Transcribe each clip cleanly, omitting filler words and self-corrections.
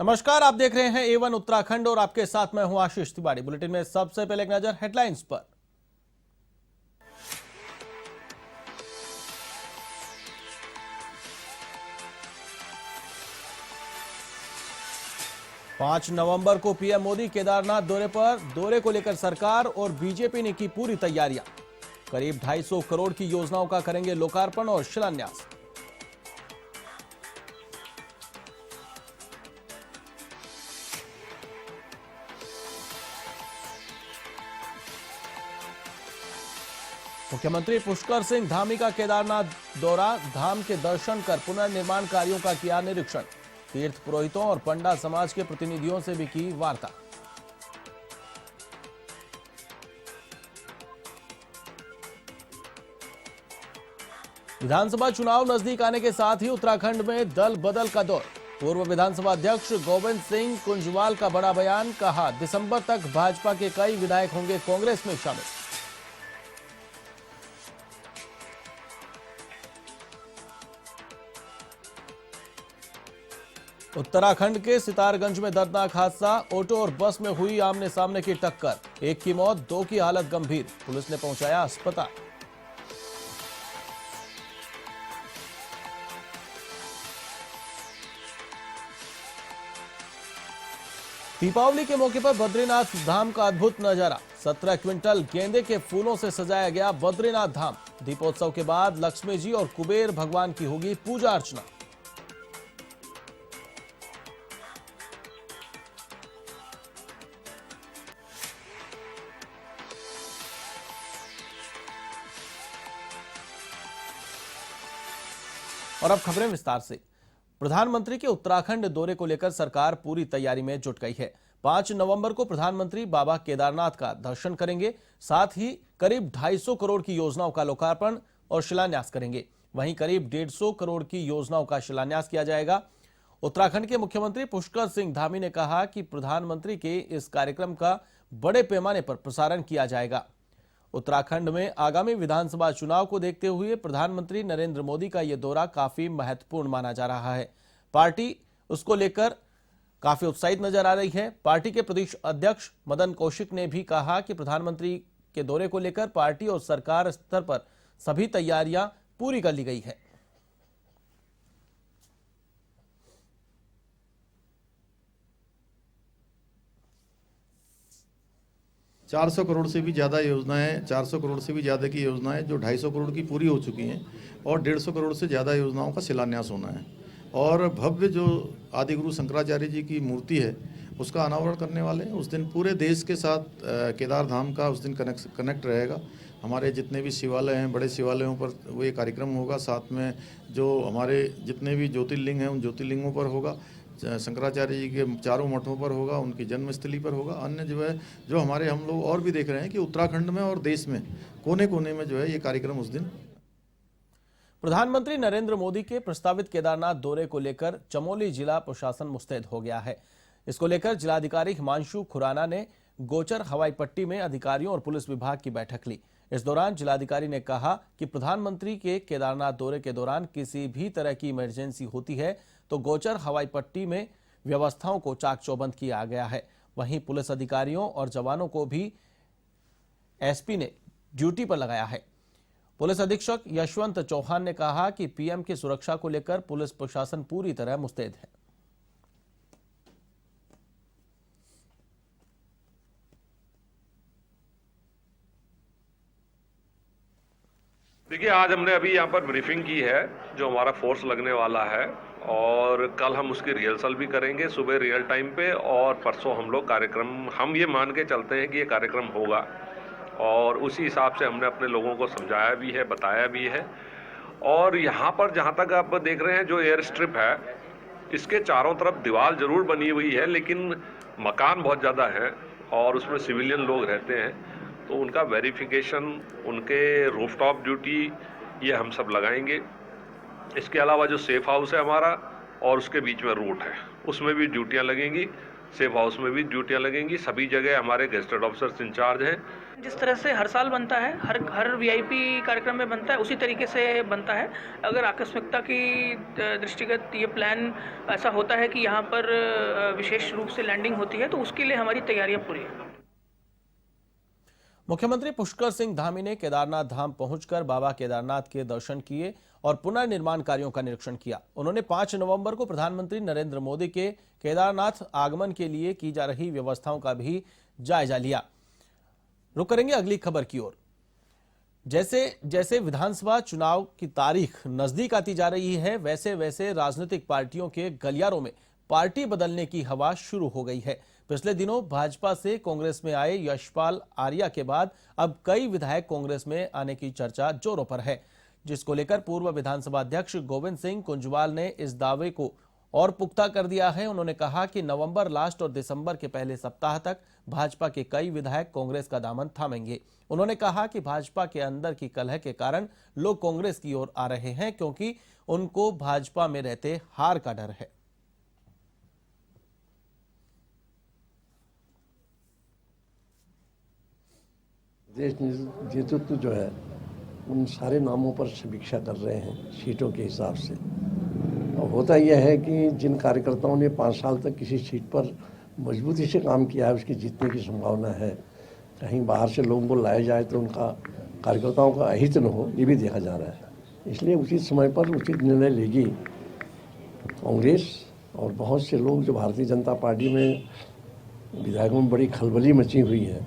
नमस्कार, आप देख रहे हैं A1 उत्तराखंड और आपके साथ मैं हूं आशीष तिवारी। बुलेटिन में सबसे पहले एक नजर हेडलाइंस पर। पांच नवंबर को पीएम मोदी केदारनाथ दौरे पर। दौरे को लेकर सरकार और बीजेपी ने की पूरी तैयारियां। करीब 250 करोड़ की योजनाओं का करेंगे लोकार्पण और शिलान्यास। मुख्यमंत्री पुष्कर सिंह धामी का केदारनाथ दौरा। धाम के दर्शन कर पुनर्निर्माण कार्यों का किया निरीक्षण। तीर्थ पुरोहितों और पंडा समाज के प्रतिनिधियों से भी की वार्ता। विधानसभा चुनाव नजदीक आने के साथ ही उत्तराखंड में दल बदल का दौर। पूर्व विधानसभा अध्यक्ष गोविंद सिंह कुंजवाल का बड़ा बयान। कहा, दिसंबर तक भाजपा के कई विधायक होंगे कांग्रेस में शामिल। उत्तराखंड के सितारगंज में दर्दनाक हादसा। ऑटो और बस में हुई आमने सामने की टक्कर। एक की मौत, दो की हालत गंभीर। पुलिस ने पहुंचाया अस्पताल। दीपावली के मौके पर बद्रीनाथ धाम का अद्भुत नजारा। 17 क्विंटल गेंदे के फूलों से सजाया गया बद्रीनाथ धाम। दीपोत्सव के बाद लक्ष्मी जी और कुबेर भगवान की होगी पूजा अर्चना। और अब खबरें विस्तार से। प्रधानमंत्री के उत्तराखंड दौरे को लेकर सरकार पूरी तैयारी में जुट गई है। 5 नवंबर को प्रधानमंत्री बाबा केदारनाथ का दर्शन करेंगे। साथ ही करीब 250 करोड़ की योजनाओं का लोकार्पण और शिलान्यास करेंगे। वहीं करीब 150 करोड़ की योजनाओं का शिलान्यास किया जाएगा। उत्तराखंड के मुख्यमंत्री पुष्कर सिंह धामी ने कहा कि प्रधानमंत्री के इस कार्यक्रम का बड़े पैमाने पर प्रसारण किया जाएगा। उत्तराखंड में आगामी विधानसभा चुनाव को देखते हुए प्रधानमंत्री नरेंद्र मोदी का यह दौरा काफी महत्वपूर्ण माना जा रहा है। पार्टी उसको लेकर काफी उत्साहित नजर आ रही है। पार्टी के प्रदेश अध्यक्ष मदन कौशिक ने भी कहा कि प्रधानमंत्री के दौरे को लेकर पार्टी और सरकार स्तर पर सभी तैयारियां पूरी कर ली गई है। 400 करोड़ से भी ज़्यादा योजनाएं, 400 करोड़ से भी ज़्यादा की योजनाएं जो 250 करोड़ की पूरी हो चुकी हैं और 150 करोड़ से ज़्यादा योजनाओं का शिलान्यास होना है। और भव्य जो आदिगुरु शंकराचार्य जी की मूर्ति है उसका अनावरण करने वाले हैं। उस दिन पूरे देश के साथ केदार धाम का उस दिन कनेक्ट रहेगा। हमारे जितने भी शिवालय हैं, बड़े शिवालयों पर वो ये कार्यक्रम होगा। साथ में जो हमारे जितने भी ज्योतिर्लिंग हैं उन ज्योतिर्लिंगों पर होगा। शंकराचार्य जी के चारों मठों पर होगा, उनकी जन्मस्थली पर होगा। अन्य जो है जो हमारे हम लोग और भी देख रहे हैं कि उत्तराखंड में और देश में कोने कोने में जो है ये कार्यक्रम उस दिन। प्रधानमंत्री नरेंद्र मोदी के प्रस्तावित केदारनाथ दौरे को लेकर चमोली जिला प्रशासन मुस्तैद हो गया है। इसको लेकर जिलाधिकारी हिमांशु खुराना ने गोचर हवाई पट्टी में अधिकारियों और पुलिस विभाग की बैठक ली। इस दौरान जिलाधिकारी ने कहा कि प्रधानमंत्री के केदारनाथ दौरे के दौरान किसी भी तरह की इमरजेंसी होती है तो गोचर हवाई पट्टी में व्यवस्थाओं को चाक चौबंद किया गया है। वहीं पुलिस अधिकारियों और जवानों को भी एसपी ने ड्यूटी पर लगाया है। पुलिस अधीक्षक यशवंत चौहान ने कहा कि पीएम की सुरक्षा को लेकर पुलिस प्रशासन पूरी तरह मुस्तैद है। देखिए, आज हमने अभी यहाँ पर ब्रीफिंग की है जो हमारा फोर्स लगने वाला है और कल हम उसकी रिहर्सल भी करेंगे सुबह रियल टाइम पे। और परसों हम लोग कार्यक्रम हम ये मान के चलते हैं कि ये कार्यक्रम होगा और उसी हिसाब से हमने अपने लोगों को समझाया भी है, बताया भी है। और यहाँ पर जहाँ तक आप देख रहे हैं जो एयर स्ट्रिप है इसके चारों तरफ दीवार जरूर बनी हुई है लेकिन मकान बहुत ज़्यादा है और उसमें सिविलियन लोग रहते हैं तो उनका वेरिफिकेशन, उनके रूफटॉप ड्यूटी ये हम सब लगाएंगे। इसके अलावा जो सेफ हाउस है हमारा और उसके बीच में रूट है उसमें भी ड्यूटियां लगेंगी। सेफ हाउस में भी ड्यूटियां लगेंगी। सभी जगह हमारे गेस्टेड ऑफिसर्स इंचार्ज हैं जिस तरह से हर साल बनता है, हर वीआईपी कार्यक्रम में बनता है, उसी तरीके से बनता है। अगर आकस्मिकता की दृष्टिगत ये प्लान ऐसा होता है कि यहाँ पर विशेष रूप से लैंडिंग होती है, तो उसके लिए हमारी तैयारियां पूरी हैं। मुख्यमंत्री पुष्कर सिंह धामी ने केदारनाथ धाम पहुंचकर बाबा केदारनाथ के दर्शन किए और पुनर्निर्माण कार्यों का निरीक्षण किया। उन्होंने 5 नवंबर को प्रधानमंत्री नरेंद्र मोदी के केदारनाथ आगमन के लिए की जा रही व्यवस्थाओं का भी जायजा लिया। रुक करेंगे अगली खबर की ओर। जैसे जैसे विधानसभा चुनाव की तारीख नजदीक आती जा रही है, वैसे वैसे राजनीतिक पार्टियों के गलियारों में पार्टी बदलने की हवा शुरू हो गई है। पिछले दिनों भाजपा से कांग्रेस में आए यशपाल आर्या के बाद अब कई विधायक कांग्रेस में आने की चर्चा जोरों पर है, जिसको लेकर पूर्व विधानसभा अध्यक्ष गोविंद सिंह कुंजवाल ने इस दावे को और पुख्ता कर दिया है। उन्होंने कहा कि नवंबर लास्ट और दिसंबर के पहले सप्ताह तक भाजपा के कई विधायक कांग्रेस का दामन थामेंगे। उन्होंने कहा कि भाजपा के अंदर की कलह के कारण लोग कांग्रेस की ओर आ रहे हैं, क्योंकि उनको भाजपा में रहते हार का डर है। देश नेतृत्व जो है उन सारे नामों पर समीक्षा कर रहे हैं सीटों के हिसाब से। और होता यह है कि जिन कार्यकर्ताओं ने 5 साल तक किसी सीट पर मजबूती से काम किया है, उसकी जीतने की संभावना है। कहीं बाहर से लोगों को लाया जाए तो उनका कार्यकर्ताओं का अहित न हो, ये भी देखा जा रहा है। इसलिए उचित समय पर उचित निर्णय लेगी कांग्रेस। और बहुत से लोग जो भारतीय जनता पार्टी में विधायकों में बड़ी खलबली मची हुई है,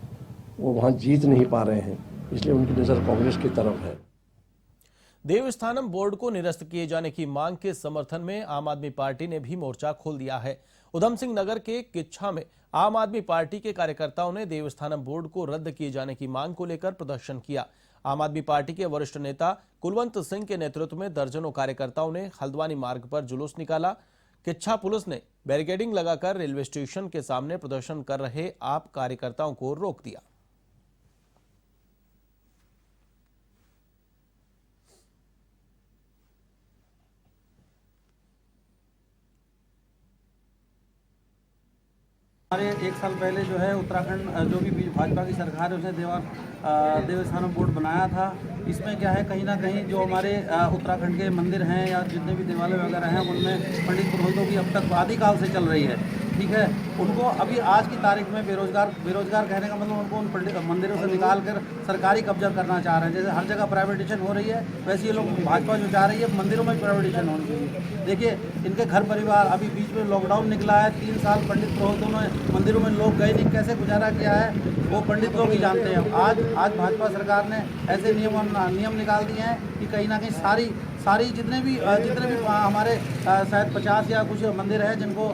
वो वहाँ जीत नहीं पा रहे हैं, इसलिए उनकी नज़र कांग्रेस की तरफ है। देवस्थानम बोर्ड को निरस्त किए जाने की मांग के समर्थन में आम आदमी पार्टी ने भी मोर्चा खोल दिया है। उधम सिंह नगर के किच्छा में आम आदमी पार्टी के कार्यकर्ताओं ने देवस्थानम बोर्ड को रद्द किए जाने की मांग को लेकर प्रदर्शन किया। आम आदमी पार्टी के वरिष्ठ नेता कुलवंत सिंह के नेतृत्व में दर्जनों कार्यकर्ताओं ने हल्द्वानी मार्ग पर जुलूस निकाला। किच्छा पुलिस ने बैरिकेडिंग लगाकर रेलवे स्टेशन के सामने प्रदर्शन कर रहे आप कार्यकर्ताओं को रोक दिया। हमारे 1 साल पहले जो है उत्तराखंड जो भी भाजपा की सरकार है उसने देवस्थानम बोर्ड बनाया था। इसमें क्या है, कहीं ना कहीं जो हमारे उत्तराखंड के मंदिर हैं या जितने भी देवालय वगैरह हैं उनमें पंडित पुरोहितों की अब तक आदिकाल से चल रही है, ठीक है। उनको अभी आज की तारीख में बेरोजगार कहने का मतलब उनको उन मंदिरों से निकाल कर सरकारी कब्जा करना चाह रहे हैं। जैसे हर जगह प्राइवेटाइजेशन हो रही है, वैसे ये लोग भाजपा जो चाह रही है मंदिरों में प्राइवेटाइजेशन होनी चाहिए। देखिए इनके घर परिवार, अभी बीच में लॉकडाउन निकला है, 3 साल पंडित पुरोहितों ने मंदिरों में लोग गए नहीं, कैसे गुजारा किया है वो पंडित लोग ही जानते हैं। आज भाजपा सरकार ने ऐसे नियम निकाल दिए हैं कि कहीं ना कहीं सारी जितने भी हमारे शायद 50 या कुछ मंदिर हैं जिनको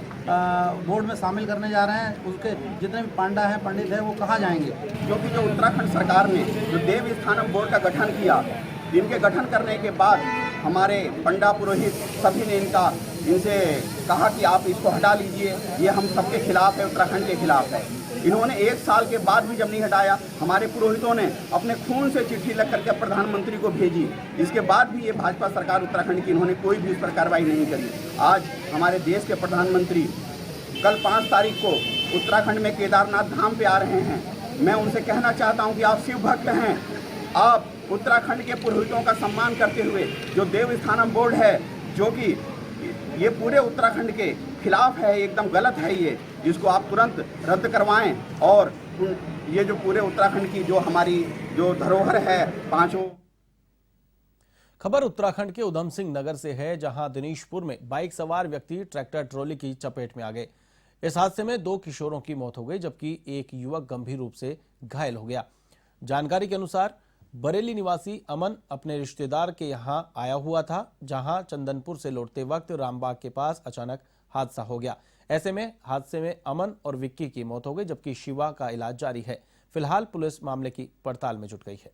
बोर्ड में शामिल करने जा रहे हैं, उसके जितने भी पांडा हैं, पंडित हैं, वो कहाँ जाएंगे। क्योंकि जो उत्तराखंड सरकार ने जो देवस्थानम बोर्ड का गठन किया, इनके गठन करने के बाद हमारे पंडा पुरोहित सभी ने इनसे कहा कि आप इसको हटा लीजिए, ये हम सबके खिलाफ है, उत्तराखंड के खिलाफ है। इन्होंने 1 साल के बाद भी जब नहीं हटाया, हमारे पुरोहितों ने अपने खून से चिट्ठी लिख करके प्रधानमंत्री को भेजी। इसके बाद भी ये भाजपा सरकार उत्तराखंड की इन्होंने कोई भी उस पर कार्रवाई नहीं करी। आज हमारे देश के प्रधानमंत्री कल 5 तारीख को उत्तराखंड में केदारनाथ धाम पे आ रहे हैं। मैं उनसे कहना चाहता हूँ कि आप शिव भक्त हैं, आप उत्तराखंड के पुरोहितों का सम्मान करते हुए जो देवस्थानम बोर्ड है, जो कि ये पूरे उत्तराखंड के खिलाफ है, एकदम गलत है, ये इसको आप तुरंत रद्द करवाएं। और ये जो पूरे उत्तराखंड की जो हमारी जो धरोहर है, 5 खबर उत्तराखंड के उधम सिंह नगर से है, जहां दिनेशपुर में बाइक सवार व्यक्ति ट्रैक्टर ट्रॉली की चपेट में आ गए। इस हादसे में 2 किशोरों की मौत हो गई, जबकि एक युवक गंभीर रूप से घायल हो गया। जानकारी के अनुसार बरेली निवासी अमन अपने रिश्तेदार के यहां आया हुआ था, जहां चंदनपुर से लौटते वक्त रामबाग के पास अचानक हादसा हो गया। ऐसे में हादसे में अमन और विक्की की मौत हो गई, जबकि शिवा का इलाज जारी है। फिलहाल पुलिस मामले की पड़ताल में जुट गई है।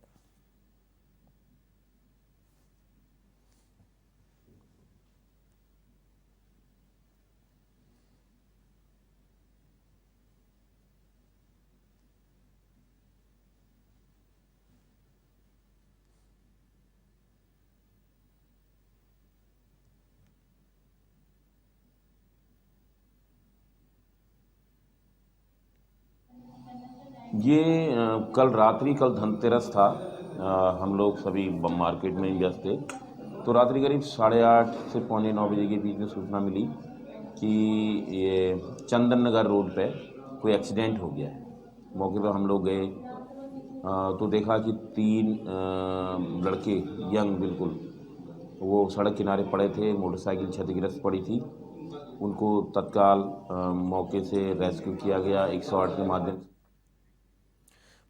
ये कल रात्रि, कल धनतेरस था। हम लोग सभी मार्केट में व्यस्त थे, तो रात्रि करीब 8:30 से 8:45 बजे के बीच में सूचना मिली कि ये चंदन नगर रोड पे कोई एक्सीडेंट हो गया है। मौके पर हम लोग गए तो देखा कि 3 लड़के यंग बिल्कुल वो सड़क किनारे पड़े थे, मोटरसाइकिल क्षतिग्रस्त पड़ी थी। उनको तत्काल मौके से रेस्क्यू किया गया 108 के माध्यम से।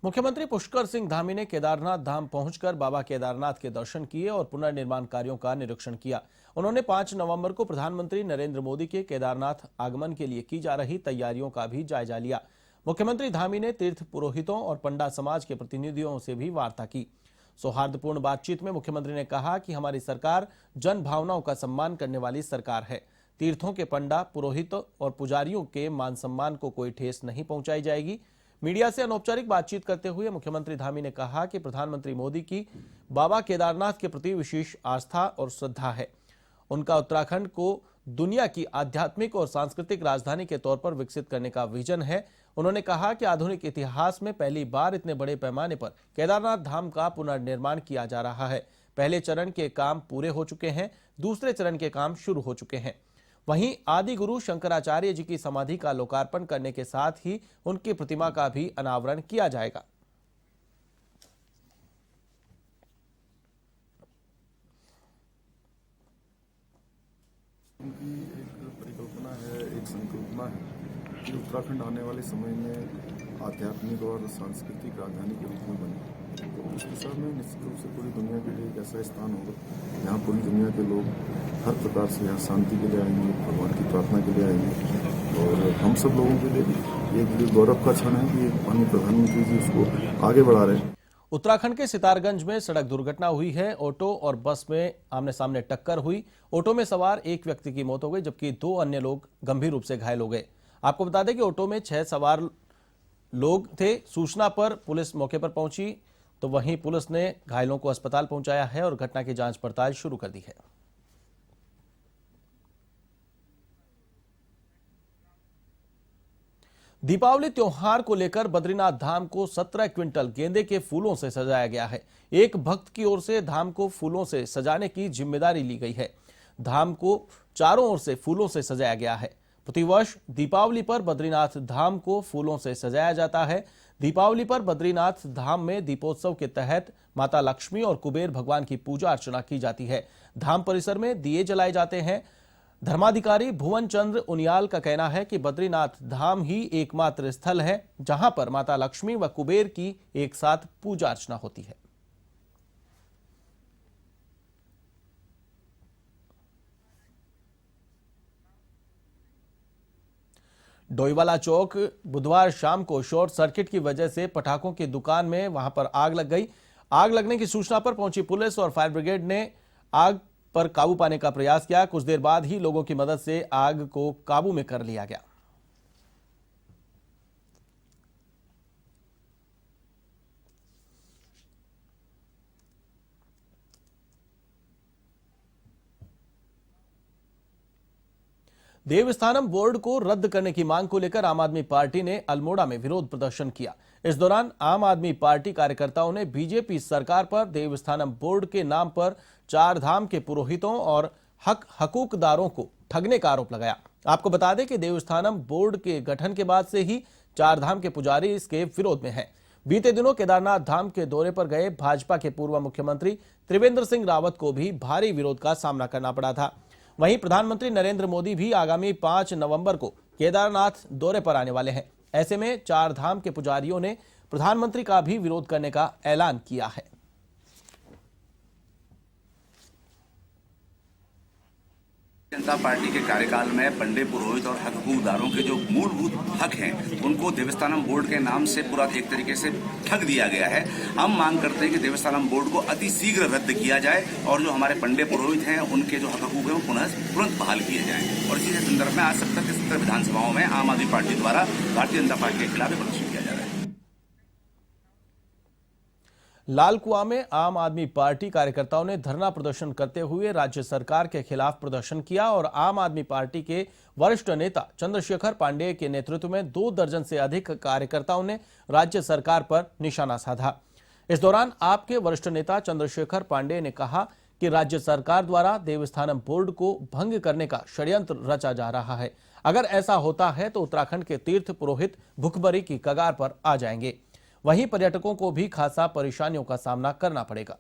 मुख्यमंत्री पुष्कर सिंह धामी ने केदारनाथ धाम पहुंचकर बाबा केदारनाथ के दर्शन किए और पुनर्निर्माण कार्यों का निरीक्षण किया। उन्होंने 5 नवंबर को प्रधानमंत्री नरेंद्र मोदी के केदारनाथ आगमन के लिए की जा रही तैयारियों का भी जायजा लिया। मुख्यमंत्री धामी ने तीर्थ पुरोहितों और पंडा समाज के प्रतिनिधियों से भी वार्ता की। सौहार्दपूर्ण बातचीत में मुख्यमंत्री ने कहा कि हमारी सरकार जन भावनाओं का सम्मान करने वाली सरकार है। तीर्थों के पंडा, पुरोहित और पुजारियों के मान सम्मान को कोई ठेस नहीं पहुंचाई जाएगी। मीडिया से अनौपचारिक बातचीत करते हुए मुख्यमंत्री धामी ने कहा कि प्रधानमंत्री मोदी की बाबा केदारनाथ के प्रति विशेष आस्था और श्रद्धा है। उनका उत्तराखंड को दुनिया की आध्यात्मिक और सांस्कृतिक राजधानी के तौर पर विकसित करने का विजन है। उन्होंने कहा कि आधुनिक इतिहास में पहली बार इतने बड़े पैमाने पर केदारनाथ धाम का पुनर्निर्माण किया जा रहा है। पहले चरण के काम पूरे हो चुके हैं, दूसरे चरण के काम शुरू हो चुके हैं। वहीं आदि गुरु शंकराचार्य जी की समाधि का लोकार्पण करने के साथ ही उनकी प्रतिमा का भी अनावरण किया जाएगा। उनकी एक परिकल्पना है, एक संकल्पना है कि उत्तराखंड आने वाले समय में आध्यात्मिक और सांस्कृतिक राजधानी के रूप में बने। तो उस दिशा में निश्चित रूप से पूरी दुनिया के लिए एक ऐसा स्थान होगा जहाँ पूरी दुनिया के लोग हर प्रकार से यहाँ शांति के लिए आएंगे, भगवान की प्रार्थना के लिए आएंगे। और हम सब लोगों के लिए भी एक गौरव का क्षण है कि माननीय प्रधानमंत्री जी उसको आगे बढ़ा रहे हैं। उत्तराखंड के सितारगंज में सड़क दुर्घटना हुई है। ऑटो और बस में आमने सामने टक्कर हुई। ऑटो में सवार एक व्यक्ति की मौत हो गई, जबकि 2 अन्य लोग गंभीर रूप से घायल हो गए। आपको बता दें कि ऑटो में 6 सवार लोग थे। सूचना पर पुलिस मौके पर पहुंची, तो वहीं पुलिस ने घायलों को अस्पताल पहुंचाया है और घटना की जांच पड़ताल शुरू कर दी है। दीपावली त्योहार को लेकर बद्रीनाथ धाम को 17 क्विंटल गेंदे के फूलों से सजाया गया है। एक भक्त की ओर से धाम को फूलों से सजाने की जिम्मेदारी ली गई है। धाम को चारों ओर से फूलों से सजाया गया है। प्रतिवर्ष दीपावली पर बद्रीनाथ धाम को फूलों से सजाया जाता है। दीपावली पर बद्रीनाथ धाम में दीपोत्सव के तहत माता लक्ष्मी और कुबेर भगवान की पूजा अर्चना की जाती है। धाम परिसर में दिए जलाए जाते हैं। धर्माधिकारी भुवन चंद्र उनियाल का कहना है कि बद्रीनाथ धाम ही एकमात्र स्थल है जहां पर माता लक्ष्मी व कुबेर की एक साथ पूजा अर्चना होती है। डोईवाला चौक बुधवार शाम को शॉर्ट सर्किट की वजह से पटाखों की दुकान में वहां पर आग लग गई। आग लगने की सूचना पर पहुंची पुलिस और फायर ब्रिगेड ने आग पर काबू पाने का प्रयास किया। कुछ देर बाद ही लोगों की मदद से आग को काबू में कर लिया गया। देवस्थानम बोर्ड को रद्द करने की मांग को लेकर आम आदमी पार्टी ने अल्मोड़ा में विरोध प्रदर्शन किया। इस दौरान आम आदमी पार्टी कार्यकर्ताओं ने बीजेपी सरकार पर देवस्थानम बोर्ड के नाम पर 4 धाम के पुरोहितों और हकूकदारों को ठगने का आरोप लगाया। आपको बता दें कि देवस्थानम बोर्ड के गठन के बाद से ही 4 धाम के पुजारी इसके विरोध में हैं। बीते दिनों केदारनाथ धाम के दौरे पर गए भाजपा के पूर्व मुख्यमंत्री त्रिवेंद्र सिंह रावत को भी भारी विरोध का सामना करना पड़ा था। वहीं प्रधानमंत्री नरेंद्र मोदी भी आगामी 5 नवंबर को केदारनाथ दौरे पर आने वाले हैं। ऐसे में 4 धाम के पुजारियों ने प्रधानमंत्री का भी विरोध करने का ऐलान किया है। जनता पार्टी के कार्यकाल में पंडे पुरोहित और हकूकदारों के जो मूलभूत हक हैं उनको देवस्थानम बोर्ड के नाम से पूरा एक तरीके से ठग दिया गया है। हम मांग करते हैं कि देवस्थानम बोर्ड को अति शीघ्र रद्द किया जाए और जो हमारे पंडे पुरोहित हैं उनके जो हक हकूक हैं वो तुरंत बहाल किए जाएं। और इसी संदर्भ में आज 70 के 70 विधानसभाओं में आम आदमी पार्टी द्वारा भारतीय जनता पार्टी के खिलाफ प्रदर्शन किया जा रहा है। लालकुआं में आम आदमी पार्टी कार्यकर्ताओं ने धरना प्रदर्शन करते हुए राज्य सरकार के खिलाफ प्रदर्शन किया और आम आदमी पार्टी के वरिष्ठ नेता चंद्रशेखर पांडेय के नेतृत्व में 2 दर्जन से अधिक कार्यकर्ताओं ने राज्य सरकार पर निशाना साधा। इस दौरान आप के वरिष्ठ नेता चंद्रशेखर पांडेय ने कहा कि राज्य सरकार द्वारा देवस्थानम बोर्ड को भंग करने का षड्यंत्र रचा जा रहा है। अगर ऐसा होता है तो उत्तराखंड के तीर्थ पुरोहित भुखमरी की कगार पर आ जाएंगे। वहीं पर्यटकों को भी खासा परेशानियों का सामना करना पड़ेगा।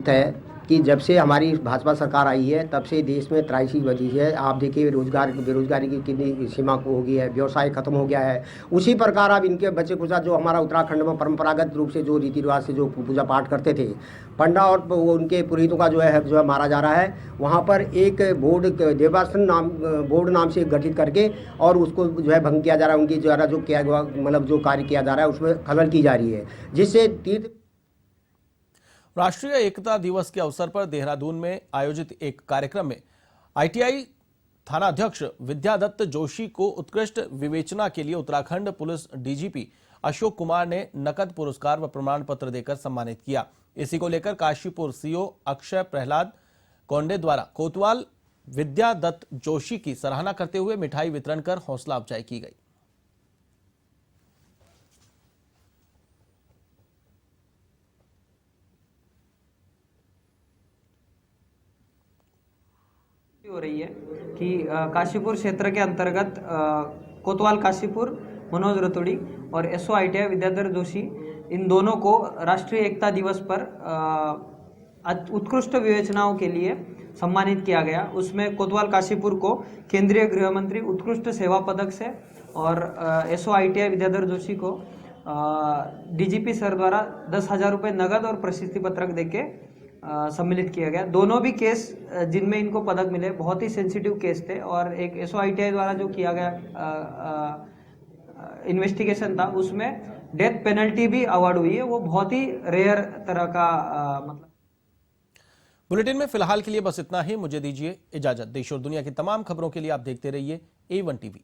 है कि जब से हमारी भाजपा सरकार आई है तब से देश में त्रासदी बढ़ी है। आप देखिए बेरोजगारी की कितनी सीमा को हो गई है, व्यवसाय खत्म हो गया है। उसी प्रकार अब इनके बच्चे कुचा जो हमारा उत्तराखंड में परंपरागत रूप से जो रीति रिवाज से जो पूजा पाठ करते थे, पंडा और उनके पुरोहितों का जो है मारा जा रहा है। वहाँ पर एक बोर्ड देवस्थानम बोर्ड नाम से गठित करके और उसको जो है भंग किया जा रहा है। उनकी द्वारा जो किया मतलब जो कार्य किया जा रहा है उसमें खलल की जा रही है, जिससे तीर्थ। राष्ट्रीय एकता दिवस के अवसर पर देहरादून में आयोजित एक कार्यक्रम में आईटीआई थानाध्यक्ष विद्यादत्त जोशी को उत्कृष्ट विवेचना के लिए उत्तराखंड पुलिस डीजीपी अशोक कुमार ने नकद पुरस्कार व प्रमाण पत्र देकर सम्मानित किया। इसी को लेकर काशीपुर सीओ अक्षय प्रहलाद कोंडे द्वारा कोतवाल विद्यादत्त जोशी की सराहना करते हुए मिठाई वितरण कर हौसला अफजाई की गई। हो रही है कि काशीपुर क्षेत्र के अंतर्गत कोतवाल काशीपुर मनोज रतोड़ी और एसओ आईटीआई विद्याधर जोशी, इन दोनों को राष्ट्रीय एकता दिवस पर उत्कृष्ट विवेचनाओं के लिए सम्मानित किया गया। उसमें कोतवाल काशीपुर को केंद्रीय गृह मंत्री उत्कृष्ट सेवा पदक से और एसओ आईटीआई विद्याधर जोशी को डीजीपी सर द्वारा 10,000 रुपये नगद और प्रशस्ति पत्रक देके सम्मिलित किया गया। दोनों भी केस जिनमें इनको पदक मिले बहुत ही सेंसिटिव केस थे और एक एसओआईटीआई द्वारा जो किया गया इन्वेस्टिगेशन था उसमें डेथ पेनल्टी भी अवार्ड हुई है। वो बहुत ही रेयर तरह का मतलब। बुलेटिन में फिलहाल के लिए बस इतना ही। मुझे दीजिए इजाजत। देश और दुनिया की तमाम खबरों के लिए आप देखते रहिए A1 TV।